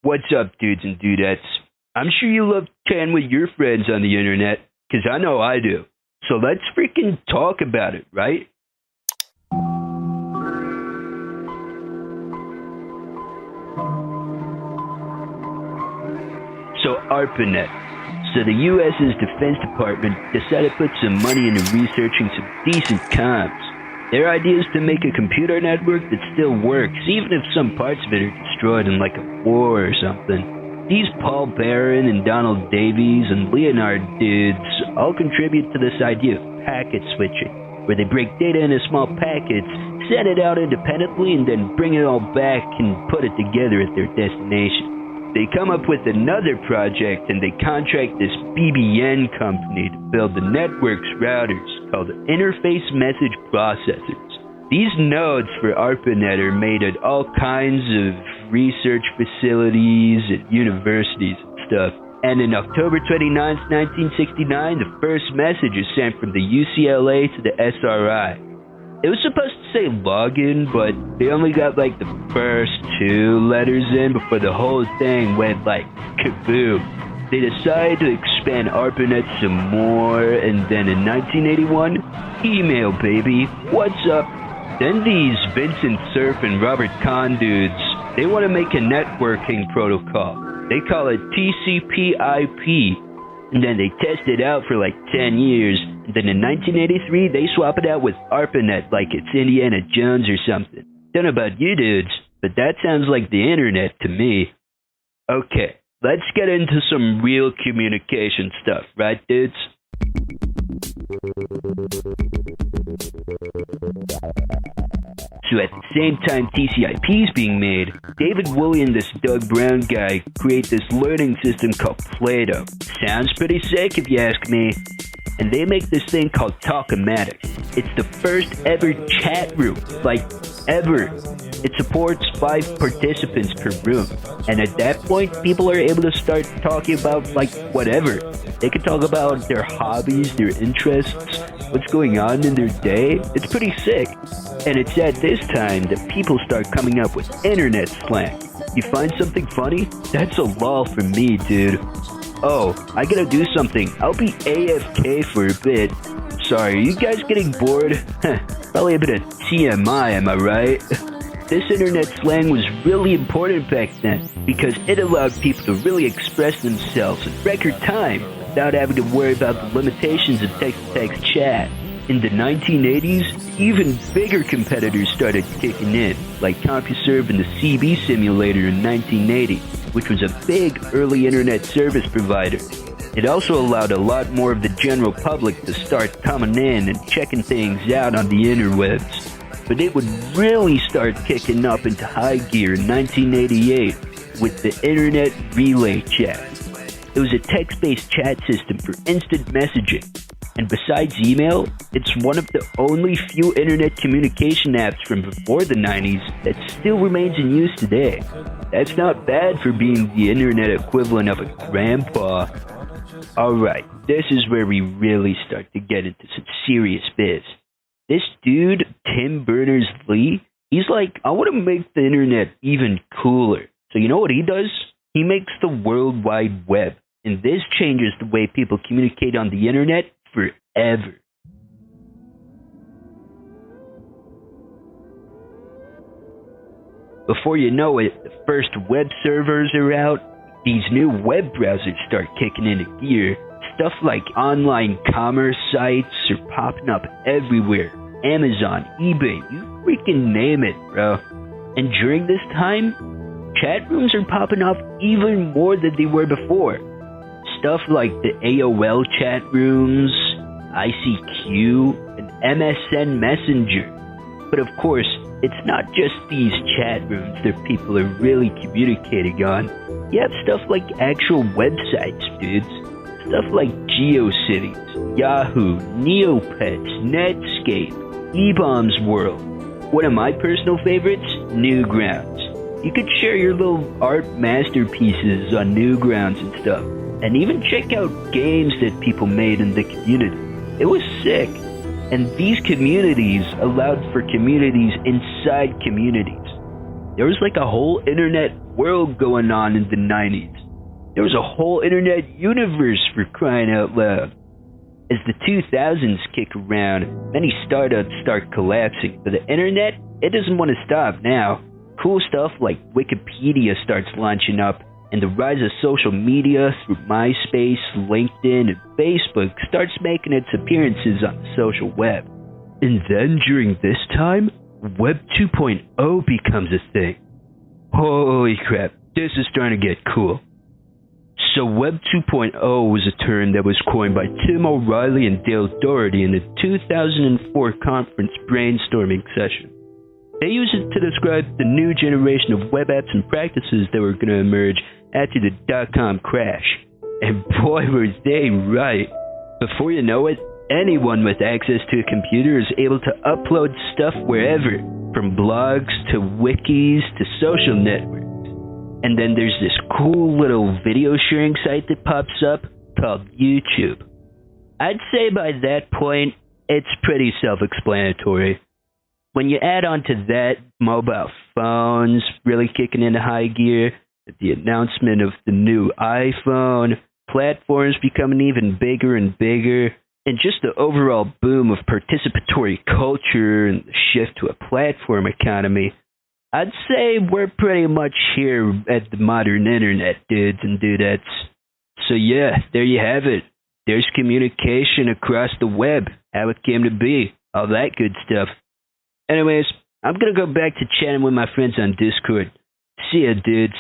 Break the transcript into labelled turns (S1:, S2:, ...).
S1: What's up, dudes and dudettes? I'm sure you love chatting with your friends on the internet, 'cause I know I do. So let's freaking talk about it, right? So ARPANET. So the US's Defense Department decided to put some money into researching some decent comms. Their idea is to make a computer network that still works, even if some parts of it are destroyed in like a war or something. These Paul Barron and Donald Davies and Leonard dudes all contribute to this idea of packet switching, where they break data into small packets, send it out independently, and then bring it all back and put it together at their destination. They come up with another project and they contract this BBN company to build the network's routers called Interface Message Processors. These nodes for ARPANET are made at all kinds of research facilities at universities and stuff. And in October 29, 1969, the first message is sent from the UCLA to the SRI. It was supposed to say login, but they only got like the first two letters in before the whole thing went like kaboom. They decided to expand ARPANET some more, and then in 1981, email baby, what's up? Then these Vincent Cerf and Robert Kahn dudes, they want to make a networking protocol. They call it TCP/IP. And then they test it out for like 10 years. And then in 1983, they swap it out with ARPANET like it's Indiana Jones or something. Don't know about you dudes, but that sounds like the internet to me. Okay, let's get into some real communication stuff, right dudes? So at the same time TCP is being made, David Woolley and this Doug Brown guy create this learning system called Plato. Sounds pretty sick if you ask me. And they make this thing called Talkomatic. It's the first ever chat room, like ever. It supports 5 participants per room. And at that point, people are able to start talking about like whatever. They can talk about their hobbies, their interests, what's going on in their day. It's pretty sick. And it's at this time that people start coming up with internet slang. You find something funny? That's a lull for me, dude. Oh, I gotta do something. I'll be AFK for a bit. Sorry, are you guys getting bored? Probably a bit of TMI, am I right? This internet slang was really important back then because it allowed people to really express themselves in record time without having to worry about the limitations of text-to-text chat. In the 1980s, even bigger competitors started kicking in, like CompuServe and the CB Simulator in 1980, which was a big early internet service provider. It also allowed a lot more of the general public to start coming in and checking things out on the interwebs. But it would really start kicking up into high gear in 1988 with the Internet Relay Chat. It was a text-based chat system for instant messaging. And besides email, it's one of the only few internet communication apps from before the 90s that still remains in use today. That's not bad for being the internet equivalent of a grandpa. Alright, this is where we really start to get into some serious biz. This dude, Tim Berners-Lee, he's like, I want to make the internet even cooler. So you know what he does? He makes the World Wide Web. And this changes the way people communicate on the internet forever. Before you know it, the first web servers are out. These new web browsers start kicking into gear. Stuff like online commerce sites are popping up everywhere. Amazon, eBay, you freaking name it, bro. And during this time, chat rooms are popping off even more than they were before. Stuff like the AOL chat rooms, ICQ, and MSN Messenger. But of course, it's not just these chat rooms that people are really communicating on. You have stuff like actual websites, dudes. Stuff like GeoCities, Yahoo, Neopets, Netscape, eBaum's World. One of my personal favorites, Newgrounds. You could share your little art masterpieces on Newgrounds and stuff. And even check out games that people made in the community. It was sick. And these communities allowed for communities inside communities. There was like a whole internet world going on in the 90s. There was a whole internet universe, for crying out loud. As the 2000s kick around, many startups start collapsing, but the internet, it doesn't want to stop now. Cool stuff like Wikipedia starts launching up, and the rise of social media through MySpace, LinkedIn, and Facebook starts making its appearances on the social web. And then during this time, Web 2.0 becomes a thing. Holy crap, this is starting to get cool. So Web 2.0 was a term that was coined by Tim O'Reilly and Dale Doherty in a 2004 conference brainstorming session. They used it to describe the new generation of web apps and practices that were going to emerge after the dot-com crash. And boy, were they right. Before you know it, anyone with access to a computer is able to upload stuff wherever, from blogs to wikis to social networks. And then there's this cool little video sharing site that pops up called YouTube. I'd say by that point, it's pretty self-explanatory. When you add on to that mobile phones really kicking into high gear, the announcement of the new iPhone, platforms becoming even bigger and bigger, and just the overall boom of participatory culture and the shift to a platform economy, I'd say we're pretty much here at the modern internet, dudes and dudettes. So yeah, there you have it. There's communication across the web, how it came to be, all that good stuff. Anyways, I'm gonna go back to chatting with my friends on Discord. See ya, dudes.